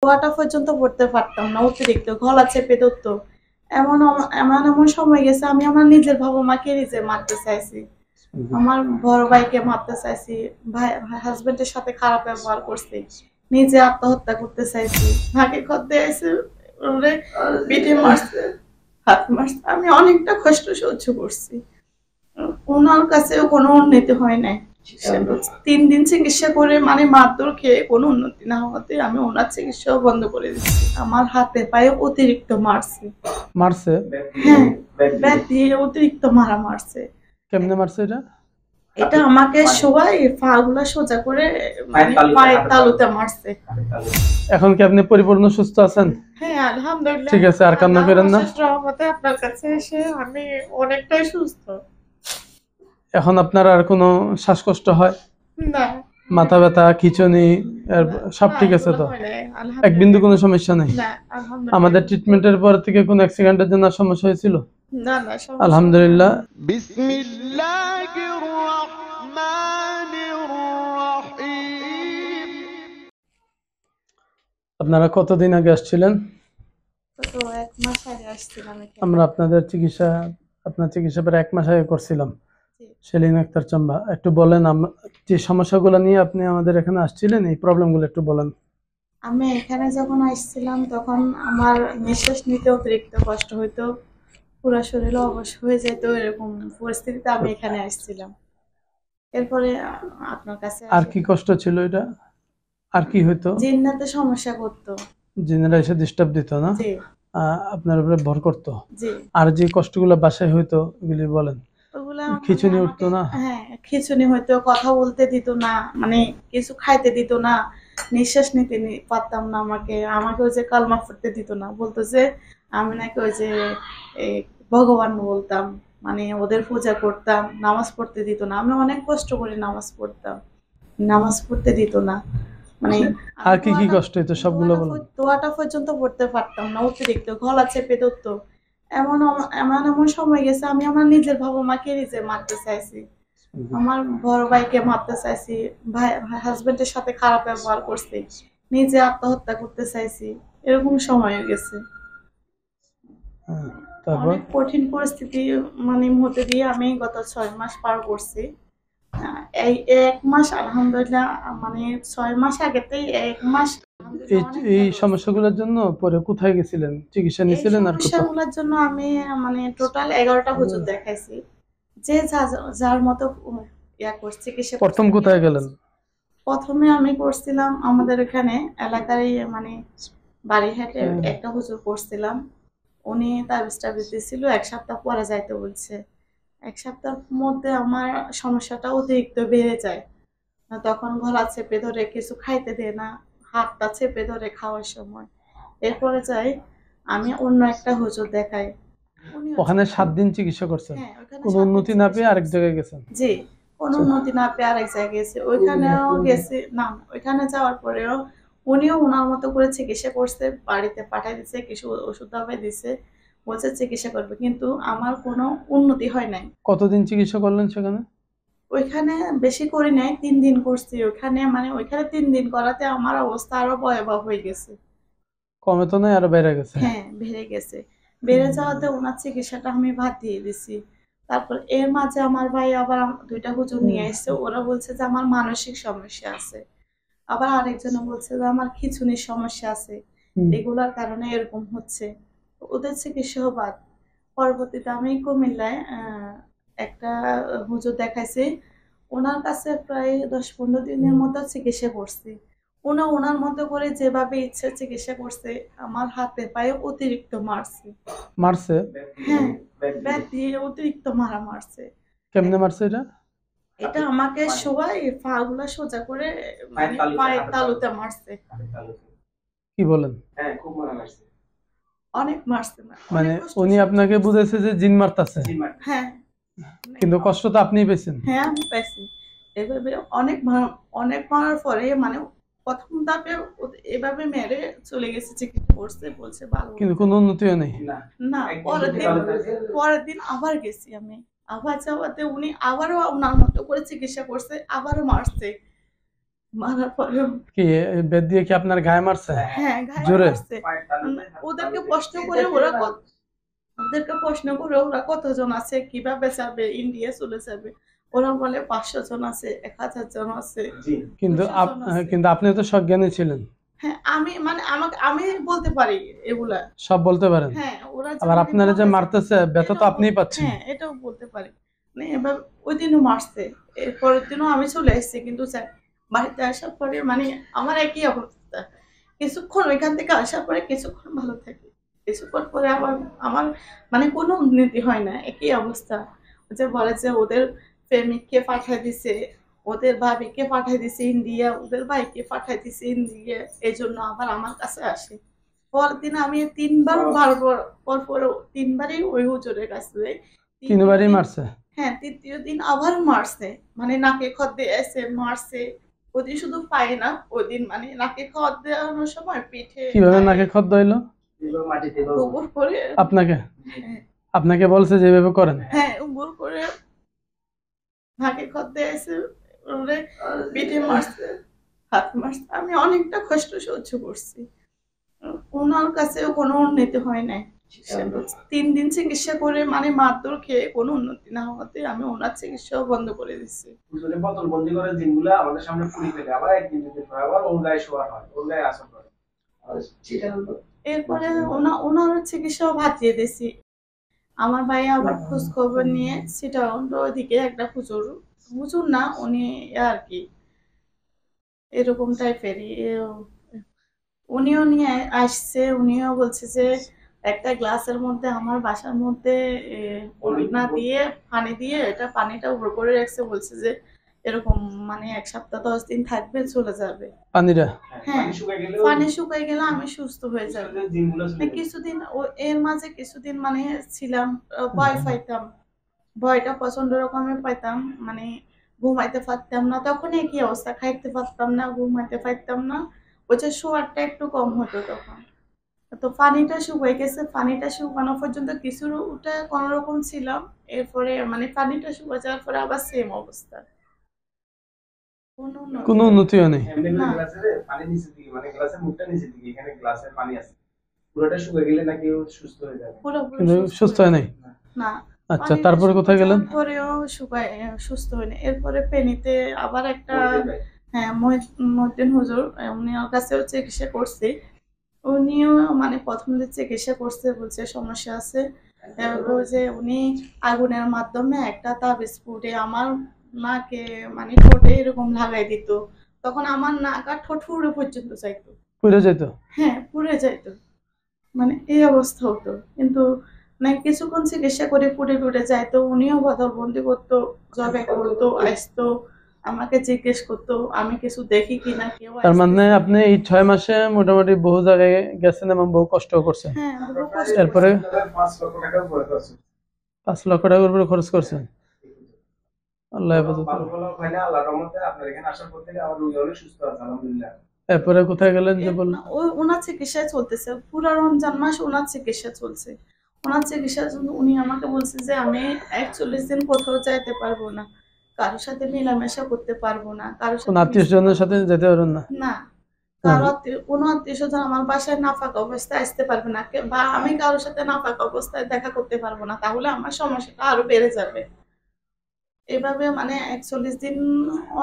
দোয়াটা পর্যন্ত পড়তে পারতাম না, অতিরিক্ত গলা চেপে ধরতো। এমন এমন এমন সময় গেছে আমি আমার নিজের বাবা মাকে নিজে মারতে চাইছি, আমার বড় ভাইকে মারতে চাইছি, ভাই হাজবেন্ডের সাথে খারাপ ব্যবহার করছি, নিজে আত্মহত্যা করতে চাইছি, ভাগে খত দিয়েছে, পিঠে মারছে, হাত মারছে। আমি অনেকটা কষ্ট সহ্য করছি, ওনার কাছেও কোনো উন্নতি হয় নাই। 3 দিন চিকিৎসা করে মানে মারধর খেয়ে কোনো উন্নতি না হওয়াতে আমি ওনার চিকিৎসাও বন্ধ করে দিচ্ছি। আমার হাতে পায়ে অতিরিক্ত মারছে। মারছে? হ্যাঁ, ব্যাট দিয়ে অতিরিক্ত মারা মারছে। কেমনে মারছে এটা? এটা আমাকে শোয়াই পা গুলা সোজা করে মানে পায়ের তালুতে মারছে। এখন কি আপনি পরিপূর্ণ সুস্থ আছেন? হ্যাঁ, আলহামদুলিল্লাহ। ঠিক আছে, আর কান্না করেন না। রহমতে আপনার কাছে এসে আমি অনেকটাই সুস্থ। এখন আপনার আর কোনো শ্বাসকষ্ট হয় না, মাথা ব্যথা, খিঁচুনি সব ঠিক আছে তো? এক বিন্দু কোনো সমস্যা নেই? আমাদের ট্রিটমেন্টের পর থেকে কোনো অ্যাক্সিডেন্টের জন্য সমস্যা হয়েছিল? না না, আলহামদুলিল্লাহ। বিসমিল্লাহির রহমানির রহিম। আপনারা কতদিন আগে আসছিলেন? তো 1 মাস আগে আসছিলাম এখানে। আমরা আপনার চিকিৎসা প্রায় 1 মাস আগে করছিলাম। সেলিন আক্তার চাম্বা, একটু বলেন যে সমস্যাগুলো নিয়ে আপনি আমাদের এখানে আসছিলেন, এই প্রবলেমগুলো একটু বলেন। আমি এখানে যখন আসছিলাম তখন আমার নিঃশ্বাস নিতে অতিরিক্ত কষ্ট হইতো, পুরো শরীর অবশ হয়ে যেত, এরকম পরিস্থিতিতে আমি এখানে আসছিলাম। এরপরে আপনার কাছে আর কি কষ্ট ছিল এটা? আর কি হইতো? জিন্নাতে সমস্যা করতো, জিনেরা এসে ডিস্টার্ব দিত না? জি। আপনার উপরে ভর করতো? জি। আর যে কষ্টগুলো বাসায় হইতো এগুলি বলেন। খিঁচুনি উঠতো না? হ্যাঁ, খিঁচুনি হইতো, কথা বলতে দিত না, মানে কিছু খাইতে দিত না, নিঃশ্বাস নিতে পারতাম না। আমাকে ওই যে কালমা পড়তে দিত না, বলতো যে আমি নাকি ওই যে ভগবান বলতাম, মানে ওদের পূজা করতাম, নামাজ পড়তে দিত না। আমি অনেক কষ্ট করে নামাজ পড়তাম, নামাজ পড়তে দিত না। মানে আর কি কি কষ্ট হইতো সবগুলো বলুন। দোয়াটা পর্যন্ত পড়তে পারতাম না, অতিরিক্ত গলা চেপে ধরতো। এমন এমন এমন সময় গেছে আমি আমার নিজের বাবা মাকে নিজে মারতে চাইছি, আমার বড় ভাইকে মারতে চাইছি, ভাই হাজবেন্ডের সাথে খারাপ ব্যবহার করছি, নিজে আত্মহত্যা করতে চাইছি, এরকম সময় গেছে। অনেক কঠিন পরিস্থিতি মানে মধ্যে দিয়ে আমি গত 6 মাস পার করছি। এই 1 মাস আলহামদুলিল্লাহ, মানে 6 মাস আগেতেই 1 মাস এই সমস্যাগুলোর জন্য পরে কোথায় গেছিলেন, চিকিৎসা নিয়েছিলেন? আর সমস্যাগুলোর জন্য আমি মানে টোটাল 11টা হুজুর দেখাইছি, যে যার মতো করছে চিকিৎসা। প্রথম কোথায় গেলেন? প্রথমে আমি করছিলাম আমাদের এখানে এলাকায়, মানে বাড়িহাটে একটা হুজুর করছিলাম। উনি তাবিজ দিয়েছিল, 1 সপ্তাহ পরে যাইতে বলছে। 1 সপ্তাহের মধ্যে আমার সমস্যাটা অতিরিক্ত বেড়ে যায়, তখন গলা চেপে ধরে, কিছু খাইতে দেয় না, হাতটা চেপে ধরে খাওয়ার সময়। এরপরে যাই আমি অন্য একটা হুজুর দেখাই। ওখানে 7 দিন চিকিৎসা করছেন, কোনো উন্নতি না পেয়ে আরেক জায়গায় গেছেন? জি, কোনো উন্নতি না পেয়ে আরেক জায়গায় গেছি, ওইখানেও গেছি না। ওইখানে যাওয়ার পরেও উনিও ওনার মতো করে চিকিৎসা করছে, বাড়িতে পাঠিয়ে দিচ্ছে, কিছু ওষুধ দাবাই দিছে, বলছে চিকিৎসা করবে, কিন্তু আমার কোনো উন্নতি হয় নাই। কতদিন চিকিৎসা করলেন সেখানে? ওইখানে বেশি করি নাই, 3 দিন করছি ওইখানে। মানে ওইখানে 3 দিন করাতে আমার অবস্থা আরো ভয়াবহ হয়ে গেছে। কমে তো নাই, আরো বেড়ে গেছে? হ্যাঁ, বেড়ে গেছে। বেড়ে যাওয়াতে ওনার চিকিৎসাটা আমি বাদ দিয়ে দিছি। তারপর এর মাঝে আমার ভাই আবার 2টা হুজুর নিয়ে এসছে, ওরা বলছে যে আমার মানসিক সমস্যা আছে, আবার আরেকজনে বলছে যে আমার খিঁচুনির সমস্যা আছে, এগুলোর কারণে এরকম হচ্ছে। ওদের চিকিৎসা বাদ। পরবর্তীতে আমি কুমিল্লায় একটা হুজুর দেখাইছি, ওনার কাছে প্রায় 10-15 দিনের মতো চিকিৎসা করছি। ওনার মতো করে যেভাবে ইচ্ছে চিকিৎসা করছে, আমার হাতে পায়ে অতিরিক্ত মারছে। হ্যাঁ, ব্যাট দিয়ে অতিরিক্ত মারা মারছে। কেমনে মারছে এটা? এটা আমাকে শোয়াই পা গুলা সোজা করে মানে পায়ের তালুতে মারছে। কি বলেন? হ্যাঁ, খুব মারা মারছে। অনেক মারছে না। মানে উনি আপনাকে বুঝাইছে যে জিন মারতাছে? হ্যাঁ, কিন্তু কষ্ট তো আপনিই পেয়েছেন? হ্যাঁ, আমি পাইছি। এভাবে অনেক মারার পরে, মানে প্রথম ধাপে এভাবে মেরে চলে গেছে, চিকিৎসা করছে, বলছে ভালো, কিন্তু কোনো উন্নতিও নেই? না। পরের দিন আবার গেছি আমি, আবার যাওয়াতে উনি আবারও ওনার মতো করে চিকিৎসা করছে, আবারও মারছে। মারার পরে কি বেদ দিয়ে কি আপনার গায়ে মারছে? হ্যাঁ গায়ে জোরে? মারছে। ওদেরকে প্রশ্ন করে ওরা কতজন আছে, কিভাবে যাবে, ইন্ডিয়া চলে যাবে। ওরা বলে 500 জন আছে, 1000 জন আছে। কিন্তু 200 জন আছে। কিন্তু আপনি তো সজ্ঞানী ছিলেন, হ্যাঁ আমি মানে আমি বলতে পারি এগুলা। সব বলতে পারেন। হ্যাঁ ওরা যে আবার মানে আপনারা যে বলে- মারতেছে ব্যথা তো এটাও আপনিই পাচ্ছেন। হ্যাঁ এটাও বলতে পারি। মানে এবার ওই দিনও মারছে, এরপরের দিনও আমি চলে এসেছি, কিন্তু বাড়িতে আসার পরে মানে আমার একই অবস্থা। কিছুক্ষণ ওইখান থেকে আসার পরে কিছুক্ষণ ভালো থাকি, কিছুক্ষণ পরে আবার আমার মানে কোনো উন্নতি হয় না, একই অবস্থা। যে বলে যে ওদের প্রেমিককে পাঠিয়ে দিছে, ওদের ভাবিকে পাঠিয়ে দিছে ইন্ডিয়া, ওদের ভাইকে পাঠিয়ে দিছে ইন্ডিয়া, এই জন্য আবার আমার কাছে আসে। পরের দিন আমি পর তিনবারই ওই হুজুরের কাছে যাই। তিনবারই মারছে? হ্যাঁ তৃতীয় দিন আবার মারছে, মানে নাকে খত দিয়ে এসে মারছে। ওদিন শুধু পায় না, ওদিন মানে নাকে খত দেওয়ানোর সময় পিঠে কিভাবে নাকে খদ্দ হইলো? গোবর করে আপনাকে হ্যাঁ, আপনাকে বলছে যেভাবে করেন? হ্যাঁ গোবর করে নাকে খত দিয়ে এসে ওরে পিঠে মারছে, হাত মারছে। আমি অনেকটা কষ্ট সহ্য করছি, ওনার কাছেও কোনো উন্নতি হয় নাই। 3 দিন চিকিৎসা করে মানে মারধর খেয়ে কোনো উন্নতি না হওয়াতে আমি ওনার চিকিৎসাও বন্ধ করে দিচ্ছি। হুজুরে বোতল বন্দি করে দিনগুলো আমাদের সামনে পুরি ফেলে আবার একদিন দিতে হয়, আবার ওর গায়ে শোয়া হয়, ওর গায়ে আসর করে। এরপরে ওনার চিকিৎসাও বাতিয়ে দিয়েছি। আমার ভাই আবার খোঁজ খবর নিয়ে সিটাউন্ড ওদিকে একটা হুজুর না উনি আর কি এরকম টাইপেরই, উনিও নিয়ে আসছে। উনিও বলছে যে একটা গ্লাসের মধ্যে আমার বাসার মধ্যে না দিয়ে পানি দিয়ে এটা পানিটা উপর করে রাখছে, বলছে যে এরকম মানে 1 সপ্তাহ 10 দিন থাকবে, চলে যাবে পানিটা? হ্যাঁ পানি শুকায় গেলে পানি শুকাই গেলে আমি সুস্থ হয়ে যাবো। দিনগুলো চলে যায়। কিছুদিন এর মাঝে কিছুদিন মানে ছিলাম, ভয় পাইতাম, ভয়টা প্রচন্ড রকমের পাইতাম, মানে ঘুমাইতে পারতাম না। তখন একই অবস্থা, খাইতে পারতাম না, ঘুমাইতে পারতাম না। ওই যে শোয়ারটা একটু কম হতো তখন। তো পানিটা শুকিয়ে গেছে, পানিটা শুকানো পর্যন্ত কিছুটা কোনো রকম ছিলাম। এরপরে মানে পানিটা শুকিয়ে যাওয়ার পরে আবার সেম অবস্থা, কোনো উন্নতি কোনো হয়নি। উন্নতিও নেই? এমনি করে না। গ্লাসের পানি নিচের দিকে, মানে গ্লাসের মুখটা নিচের দিকে, এখানে গ্লাসের পানি আছে, পুরোটা শুকিয়ে গেলে নাকি ও সুস্থ হয়ে যাবে। পুরোপুরি কিন্তু সুস্থ হয় নাই? না। আচ্ছা, পানিটা তারপরে কোথায় শুকিয়ে গেলেন? যাওয়ার পরেও সুস্থ হয়নি। এরপরে ফেনীতে আবার একটা মরতে যায়। হ্যাঁ মহিউদ্দিন হুজুর, উনির কাছেও চিকিৎসা করছি। উনিও মানে প্রথম যে চিকিৎসা করছে বলছে সমস্যা আছে। এবার ওই যে উনি আগুনের মাধ্যমে একটা তাবিজ পুড়ে আমার নাকে মানে ঠোঁটে এরকম লাগাই দিত। তখন আমার নাক আর ঠোঁট পুরো পর্যন্ত যাইতো। পুড়ে যেত? হ্যাঁ পুড়ে যাইতো, মানে এই অবস্থা হতো। কিন্তু মানে কিছুক্ষণ চিকিৎসা করে পুড়ে টুড়ে যাইতো। উনিও বদলবন্দি করতো, জবে করতো, আসতো, আমাকে জিজ্ঞেস করতো আমি কিছু দেখি কিনা, কেউ তার মানে আসতেছে। আপনি এই 6 মাসে মোটামুটি বহু জায়গায় গেছেন এবং বহু কষ্ট করছেন। হ্যাঁ বহু কষ্ট এরপরে? করছি। 5 লক্ষ টাকা ভরে আছে। 5 লক্ষ টাকার উপরে খরচ করছেন। আল্লাহ হেফাজত ভালো করুন। ভালো ফাইলে আল্লাহর রহমতে আপনার এখানে আসার পর থেকে আমার রোগী অনেক সুস্থ আছে আলহামদুলিল্লাহ। এরপরে কোথায় গেলেন যে বললেন? ওনার চিকিৎসা চলতেছে, পুরো রমজান মাস ওনার চিকিৎসা চলছে। ওনার চিকিৎসার জন্য উনি আমাকে বলছে যে আমি 41 দিন কোথাও যাইতে পারবো না, কারোর সাথে মেলামেশা করতে পারবো না, কারোর কোন সাথে আত্মীয় স্বজনের সাথে যেতে পারবেন না? না, কোনো আত্মীয় স্বজন আমার বাসায় নাফাক অবস্থায় আসতে পারবে না, বা আমি কারোর সাথে নাফাক অবস্থায় দেখা করতে পারবো না, তাহলে আমার সমস্যাটা আরো বেড়ে যাবে। এভাবে মানে 41 দিন,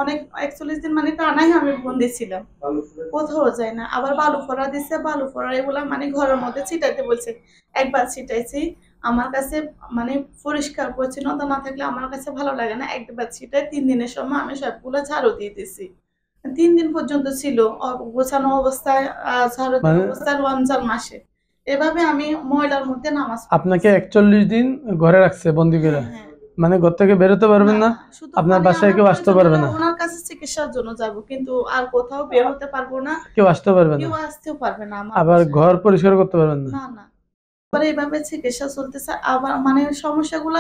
অনেক 41 দিন মানে টানাই আমি বন্দি ছিলাম, ভালো ফুলে কোথাও যায় না। আবার বালু ফোড়া দিচ্ছে, বালু ফোড়া এগুলা মানে ঘরের মধ্যে ছিটাইতে বলছে। একবার ছিটাইছি, আমার কাছে মানে পরিষ্কার পরিচ্ছন্নতা না থাকলে আমার কাছে ভালো লাগে না। একবার ছিটাই 3 দিনের সময় আমি সবগুলো ঝাড়ু দিয়ে দিছি। 3 দিন পর্যন্ত ছিল গোছানো অবস্থায়, ঝাড়ু দেওয়া মানে- অবস্থায় রমজান মাসে। এভাবে আমি ময়লার মধ্যে নামাজ পড়ছি। আপনাকে 41 দিন ঘরে রাখছে বন্দি করে? হ্যাঁ, হ্যাঁ। মানে ঘর থেকে বেরোতে পারবেন না? শুধু আপনার মানে বাসায় আমার কেউ আসতে প্রয়োজন পারবে হলে না? ওনার কাছে চিকিৎসার জন্য যাব, কিন্তু আর কোথাও বের হতে পারবো না, কেউ আসতে পারবে না? কেউ আসতেও পারবে না আমার আবার বাসায়। ঘর পরিষ্কার করতে পারবেন না? না না, পরে এইভাবে চিকিৎসা চলতেছে। আবার মানে সমস্যাগুলো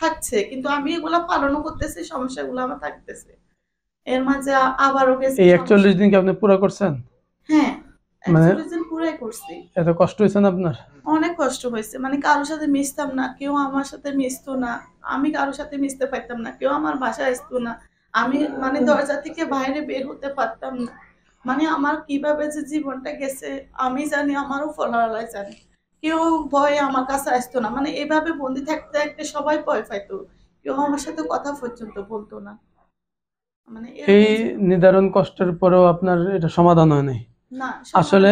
থাকছে, কিন্তু আমি এগুলা পালনও করতেছি, সমস্যাগুলো আমার থাকতেছে। এর মাঝে আবারও গেছি এই সমস্যা। 41 দিন কি আপনি পুরো করছেন? হ্যাঁ মানে- 41 দিন পুরাই করছি। এত কষ্ট হয়েছে না আপনার? অনেক কষ্ট হয়েছে, মানে কারোর সাথে মিশতাম না, কেউ আমার সাথে মিশতো না, আমি কারোর সাথে মিশতে পারতাম না, কেউ আমার বাসায় আসতো না। আমি মানে দরজা থেকে বাইরে বের হতে পারতাম না। মানে আমার কিভাবে যে জীবনটা গেছে আমি জানি, আমারও ফলাফল জানে। কেউ ভয়ে আমার কাছে আসতো না, মানে এভাবে বন্দি থাকতে থাকতে সবাই ভয় পাইতো, কেউ আমার সাথে কথা পর্যন্ত বলতো না। মানে এই এরকম ছিল। নিদারুণ কষ্টের পরেও আপনার এটা সমাধান হয় নাই না আসলে?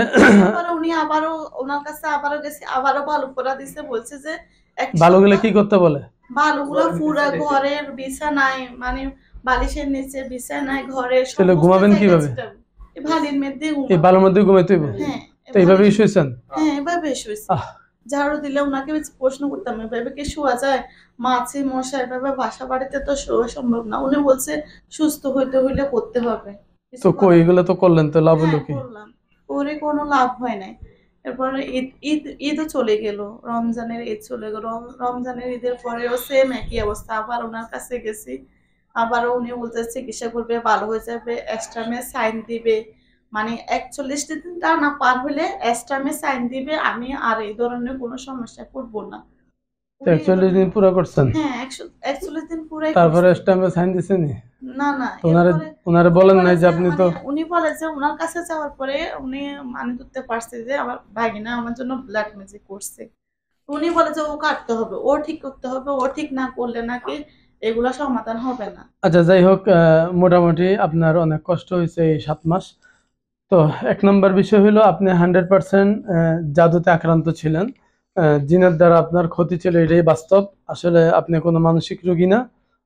পরে উনি আবারও ওনার কাছে আবারও গেছে, আবারও ভালো করে দিছে, বলছে যে এক ভালোগুলো সপ্তাহ কি করতে বলে? বালুগুলো ঘরের পুরা নিচে রেখে। ঘরের বিছানায়, মানে বালিশের নিচে, বিছানায়, ঘরে তাহলে সমস্ত ঘুমাবেন জায়গায় কিভাবে? ছিটাবো। এই ভালির মধ্যে এই ঘুমাবো। বালুর মধ্যে ঘুমাইতে হইব? হ্যাঁ, তো এইভাবেই শুয়েছেন? হ্যাঁ, এভাবে শুয়েছি। আহ ঝাড়ু দিলে ওনাকে প্রশ্ন করতাম, এভাবে কি শোয়া যায়? মাছি মশা এভাবে বাসা বাড়িতে তো শোয়া সম্ভব না। উনি বলছে সুস্থ হইতে হইলে করতে হবে। কিছু তো কই করার এগুলো তো করলেন, তো লাভ হলো হ্যাঁ, কি? করলাম। করে কোনো লাভ হয় নাই। এরপরে ঈদও চলে গেল। রমজানের ঈদ চলে গেল। রমজানের ঈদের পরেও সেম একই অবস্থা। আবার উনার কাছে গেছি। আবারও উনি বলছে চিকিৎসা করবে, ভালো হয়ে যাবে, অ্যাস্ট্রামে সাইন দিবে। মানে ৪১ দিন টানা পার হলে অ্যাস্ট্রামে সাইন দিবে, আমি আর এই ধরনের কোনো সমস্যায় পড়বো না। তো উনি 41 দিন পুরো করছেন? হ্যাঁ, ৪১ দিন পুরাই তারপরে করছে। স্ট্যাম্পে সাইন দিছেন? না, না, তো ওনারে এরপরে ওনারে বলেন নাই যে আপনি তো উনি বলে যে উনার কাছে যাওয়ার পরে উনি মানে ধরতে পারছে যে আমার ভাগিনা আমার জন্য ব্ল্যাক ম্যাজিক করছে। তো উনি বলে যে ও কাটতে হবে, ও ঠিক করতে হবে, ও ঠিক না করলে নাকি এগুলা সমাধান হবে না। আচ্ছা, যাই হোক, মোটামুটি আপনার অনেক কষ্ট হয়েছে এই 7 মাস। তো 1 নম্বর বিষয় হলো আপনি 100% জাদুতে আক্রান্ত ছিলেন। জিনের দ্বারা আপনার ক্ষতি ছিল, এটাই বাস্তব। আসলে আপনি কোনো মানসিক রোগী না,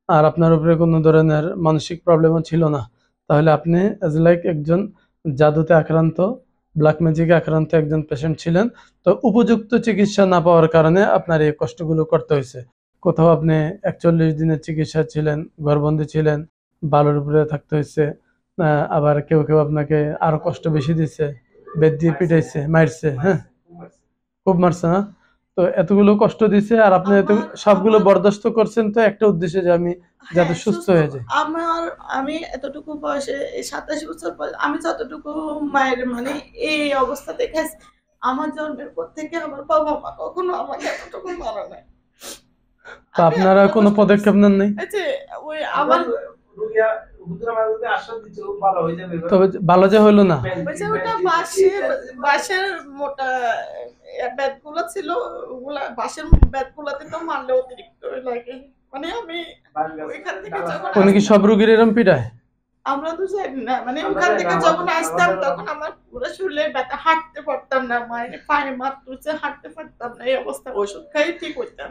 আর আপনার উপরে কোনো ধরনের মানসিক প্রবলেমও ছিল না। তাহলে আপনি অ্যাজ লাইক একজন জাদুতে আক্রান্ত, ব্ল্যাক ম্যাজিকে আক্রান্ত একজন পেশেন্ট ছিলেন। তো উপযুক্ত চিকিৎসা না পাওয়ার কারণে আপনার এই কষ্টগুলো করতে হয়েছে। কোথাও আপনি 41 দিনের চিকিৎসা ছিলেন, ঘরবন্দি ছিলেন, বালুর উপরে থাকতে হয়েছে। আবার কেউ কেউ আপনাকে আরো কষ্ট বেশি দিচ্ছে, বেত দিয়ে পিটাইছে, মারছে। হ্যাঁ, খুব মারছে না? তো এতগুলো কষ্ট দিছে, আর আপনি এত সবগুলো বরদাস্ত করছেন তো একটা উদ্দেশ্যে, যে আমি যাতে হ্যাঁ, সুস্থ হয়ে যাই। আমি এতটুকু বয়সে, এই ২৭ বছর বয়স, আমি যতটুকু মায়ের মানে এই অবস্থা দেখেছি, আমার জন্মের পর থেকে আমার বাবা মা কখনো আমাকে এতটুকু মারা নাই। তো আমি আপনারা এতটা কোনো কষ্ট পদক্ষেপ করছি। নেন নাই? এই যে ওই আমার রুগিয়া হুজুর আমাদের আশ্বাস দিচ্ছে ও ভালো হয়ে যাবে। তবে ভালো যে হইলো না। ওই যে ওটা বাঁশের মোটা ব্যাটগুলো ছিল, ওগুলা বাঁশের ব্যাটগুলাতে তো মারলে অতিরিক্ত লাগে। মানে আমি ওইখান থেকে যখন উনি কি সব রুগীর এরম পিটায়? আমরা তো জানি না, মানে ওখান থেকে যখন আসতাম তখন আমার পুরো শরীরে ব্যথা, হাঁটতে পারতাম না, মায়ের পায়ে মার তুলছে, হাঁটতে পারতাম না, এই অবস্থা। ওষুধ খাই ঠিক হইতাম,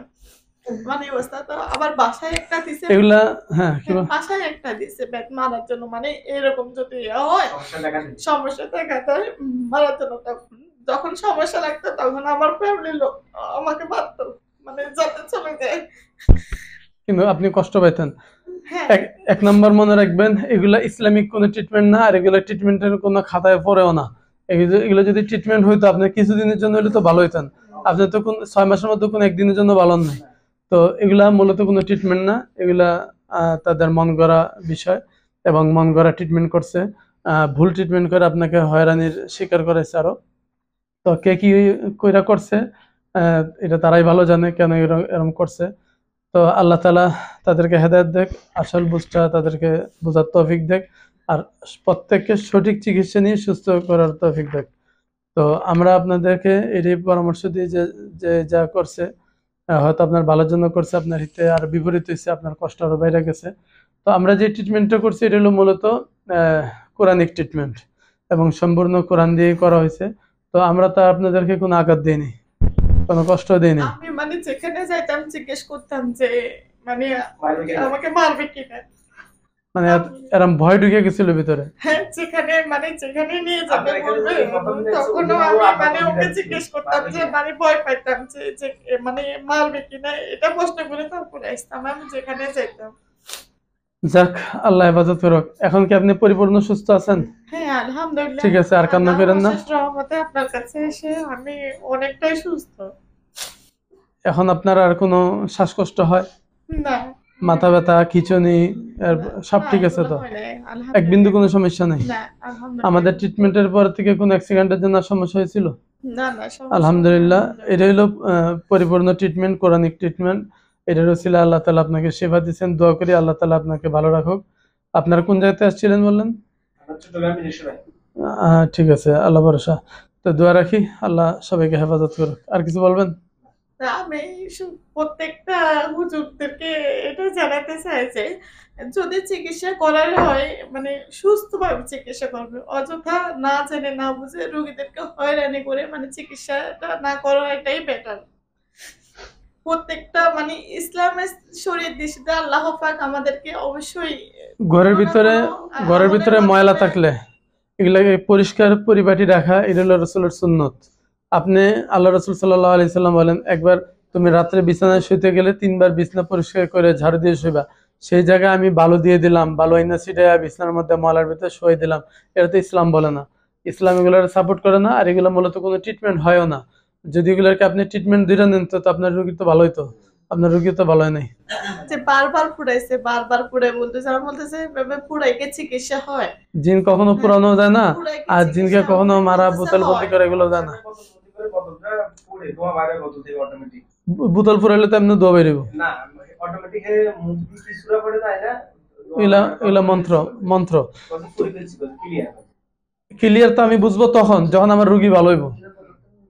মানে এই অবস্থা। তো আবার বাসায় একটা দিছে, এগুলা, হ্যাঁ, কি বাসায় একটা দিছে ব্যাট মারার জন্য, মানে এরকম যদি হয় সমস্যা দেখা দিচ্ছে। সমস্যা দেখা দেয় মারার জন্য। তখন যখন সমস্যা লাগতো তখন আমার ফ্যামিলির লোক আমাকে মারতো, মানে যাতে চলে যায়। কিন্তু আপনি কষ্ট পাইতেন। হ্যাঁ, এক নম্বর মনে রাখবেন, এগুলা ইসলামিক কোনো ট্রিটমেন্ট না, আর এগুলা ট্রিটমেন্টের কোনো খাতায় পড়েও না। এগুলো যদি ট্রিটমেন্ট হইতো, আপনি কিছুদিনের জন্য হলে তো ভালো হইতেন। আপনি তো কোন 6 মাসের মধ্যে কোনো একদিনের জন্য ভালো নাই। তো এগুলা মূলত কোনো ট্রিটমেন্ট না, এগুলা তাদের মন গড়া বিষয়, এবং মন গড়া ট্রিটমেন্ট করছে। ভুল ট্রিটমেন্ট করে আপনাকে হয়রানির শিকার করেছে আরো। তো কে কি কইরা করছে, এটা তারাই ভালো জানে কেন এরকম করছে। তো আল্লাহ তাআলা তাদেরকে হেদায়েত দেখ, আসল বুঝটা তাদেরকে বোঝার তৌফিক দেখ, আর প্রত্যেককে সঠিক চিকিৎসা নিয়ে সুস্থ করার তৌফিক দেখ। তো আমরা আপনাদেরকে এটাই পরামর্শ দিই যে যে যা করছে হয়তো আপনার ভালোর জন্য করছে, আপনার হিতে আর বিপরীত হয়েছে, আপনার কষ্ট আরো বাইরে গেছে। তো আমরা যে ট্রিটমেন্টটা করছি এটা হলো মূলত কোরআনিক ট্রিটমেন্ট, এবং সম্পূর্ণ কোরআন দিয়ে করা হয়েছে। তো আমরা তো আপনাদেরকে কোনো আঘাত দিইনি, কোনো কষ্ট দিইনি। আমি মানে যেখানে যাইতাম জিজ্ঞেস করতাম যে মানে মারবে কিনা? আমাকে মারবে কিনা। মানে এরম ভয় ঢুকে গেছিল ভিতরে। হ্যাঁ, যেখানে নিয়ে যাবে আপনার এখানে বলবে, যদি প্রথম দিন তখনও শুরু আমি হওয়া মানে আপনার ওকে দিন জিজ্ঞেস করতাম মারবে যে কিনা? মানে ভয় পাইতাম যে মানে মারবে কিনা, এটা প্রশ্ন করে তারপরে আসতাম আমি যেখানে যাইতাম। যাক, আল্লাহ হেফাজত করুক। এখন কি আপনি পরিপূর্ণ সুস্থ আছেন? হ্যাঁ, আলহামদুলিল্লাহ। ঠিক আছে, আর কান্না করেন না। আল্লাহর অশেষ রহমতে আপনার কাছে এসে আমি অনেকটাই সুস্থ। এখন আপনার আর কোনো শ্বাসকষ্ট হয়, না, মাথা ব্যথা, খিঁচুনি, সব ঠিক আছে তো? এক বিন্দু কোনো সমস্যা নেই? না, আলহামদুলিল্লাহ। আমাদের ট্রিটমেন্টের পর থেকে কোনো অ্যাক্সিডেন্টের জন্য আর সমস্যা হয়েছিল? না, সমস্যা আলহামদুলিল্লাহ। নেই। এটা হলো পরিপূর্ণ ট্রিটমেন্ট, কোরআনিক ট্রিটমেন্ট। এটার ওসিলা আল্লাহ তাআলা আপনাকে সেবা দিচ্ছেন। দোয়া করি আল্লাহ তাআলা আপনাকে ভালো রাখুক। আপনারা কোন জায়গাতে আসছিলেন বললেন? আমরা চট্টগ্রাম মিরসরাই। ঠিক আছে, আল্লাহ ভরসা। তো দোয়া রাখি আল্লাহ সবাইকে হেফাজত করুক। আর কিছু বলবেন? তা আমি প্রত্যেকটা হুজুরদেরকে এটা জানাতে চাই যে যদি চিকিৎসা করার হয় মানে সুস্থভাবে চিকিৎসা করবে, অযথা না জেনে না বুঝে রোগীদেরকে হয়রানি করে মানে চিকিৎসাটা না করা এটাই বেটার। প্রত্যেকটা মানে ইসলামের শরীয়ত দৃষ্টিতে আল্লাহ পাক আমাদেরকে অবশ্যই ঘরের কোনো না ভিতরে কোনো ঘরের আমাদের ভিতরে ময়লা মাধ্যমে থাকলে এগুলাকে পরিষ্কার পরিপাটি রাখা, এটা হলো রসুলের সুন্নত। আপনি আল্লাহ রসুল সাল্লাহ আলি সাল্লাম বলেন, একবার তুমি রাত্রে বিছানায় শুইতে গেলে 3 বার বিছানা পরিষ্কার করে ঝাড়ু দিয়ে শুইবা। সেই জায়গায় আমি বালু দিয়ে দিলাম, বালু আইনা ছিটাইয়া বিছানার মধ্যে ময়লার ভিতরে শুয়ে দিলাম, এটা তো ইসলাম বলে না। ইসলাম এগুলোর সাপোর্ট করে না, আর এগুলো মূলত কোনো ট্রিটমেন্ট হয়ও না। যদি এগুলোকে আপনি ট্রিটমেন্ট দিলে নেন তো আপনার রোগী তো ভালো হইতো, আপনার রোগী তো ভালো হয় নাই। যে বারবার পুড়াইছে, বারবার পুড়াই বলতেছে, আমার বলতেছে এভাবে পুড়াইকে চিকিৎসা হয়? জিন কখনো পুরানো যায় না, পুড়াইকে আর জিনকে চিকিৎসা কখনো মারা বলতেছে বোতল ভর্তি হয়। করে এগুলো যায় না। বোতল ভর্তি করে বোতলটা পুড়ে ধোঁয়া বাইরে বোতল থেকে অটোমেটিক। বোতল ফুরাইলে তো এমনি দোয়া বেরিব। না, অটোমেটিক মুখ দিয়ে কিছুটা পড়ে যায় না। এগুলা মন্ত্র মন্ত্র কত পুড়ে গেছি কত ক্লিয়ার। ক্লিয়ার তো আমি বুঝবো তখন যখন আমার রুগী ভালো হইব।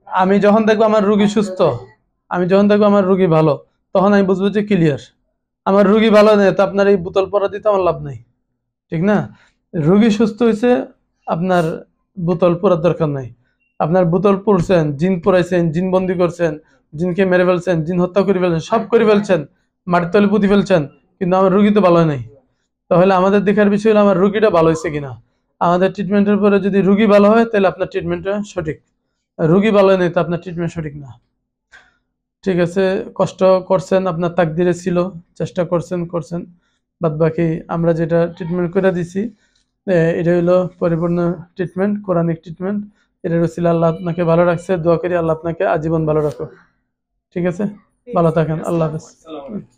আমি যখন দেখবো আমার রুগী সুস্থ, আমি যখন দেখবো আমার রুগী ভালো, তখন আমি বুঝবো যে ক্লিয়ার। আমার রুগী ভালো নেই তো আপনার এই বোতল পরা দিতে আমার লাভ নাই, ঠিক না? রুগী সুস্থ হয়েছে, আপনার বোতল পরার দরকার নাই। আপনার বোতল পড়ছেন, জিন পড়াইছেন, জিন বন্দি করছেন, জিনকে মেরে ফেলছেন, জিন হত্যা করে ফেলছেন, সব করে ফেলছেন, মাটির তলে পুঁতি ফেলছেন, কিন্তু আমার রুগী তো ভালো হয় নাই। তাহলে আমাদের দেখার বিষয় হলো আমার রুগীটা ভালো হয়েছে কিনা। আমাদের ট্রিটমেন্টের পরে যদি রুগী ভালো হয় তাহলে আপনার ট্রিটমেন্টটা সঠিক, রুগী ভালো নেই তো আপনার ট্রিটমেন্ট সঠিক না। ঠিক আছে, কষ্ট করছেন, আপনার তাকদিরে ছিল, চেষ্টা করছেন, বাদ বাকি আমরা যেটা ট্রিটমেন্ট করে দিছি এটা হলো পরিপূর্ণ ট্রিটমেন্ট, কোরআনিক ট্রিটমেন্ট। এটা রসিল আল্লাহ আপনাকে ভালো রাখছে, দোয়া করি আল্লাহ আপনাকে আজীবন ভালো রাখো। ঠিক আছে, ভালো থাকেন, আল্লাহ হাফেজ। আসসালামু আলাইকুম।